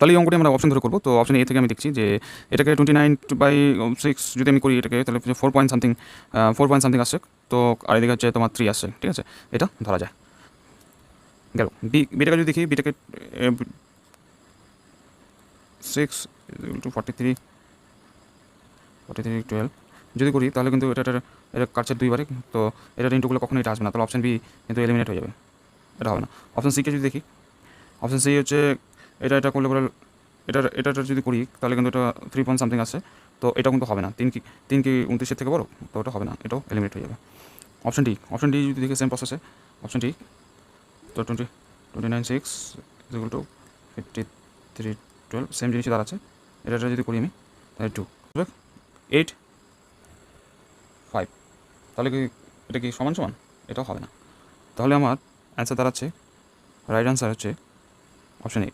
তাহলে এই অঙ্কটি আমরা অপশন ধরে করবো। তো অপশন এ থেকে আমি দেখছি যে এটাকে 29/6 যদি আমি করি এটাকে, তাহলে 4 পয়েন্ট সামথিং আসছে। তো আর এদিকে হচ্ছে তোমার 3 আসছে, ঠিক আছে, এটা ধরা যায় গেল। বিটাকে যদি দেখি, বিটাকে 6 = 43 যদি করি, তাহলে কিন্তু এটা কাটছে 2 বারে। তো এটা ইন্টুগুলো কখনো এটা আসবে না, তাহলে অপশন বি কিন্তু এলিমিনেট হয়ে যাবে, এটা হবে না। অপশন সিকে যদি দেখি, অপশন সি হচ্ছে এটা করলে পরে এটা যদি করি, তাহলে কিন্তু এটা 3 পয়েন্ট সামথিং আসছে। তো এটা কিন্তু হবে না, 3 কি 29 থেকে বড়, তো ওটা হবে না, এটাও এলিমিনেট হয়ে যাবে। অপশন ডি যদি দেখি সেম প্রসেসে, অপশন ডি, তো 29/6 = 53/12 সেম জিনিসই দাঁড়াচ্ছে। এটা যদি করি আমি, তাহলে 2 8 5, তাহলে কি এটা কি সমান সমান? এটাও হবে না। তাহলে আমার অ্যান্সার দাঁড়াচ্ছে, রাইট অ্যান্সার হচ্ছে অপশন এ।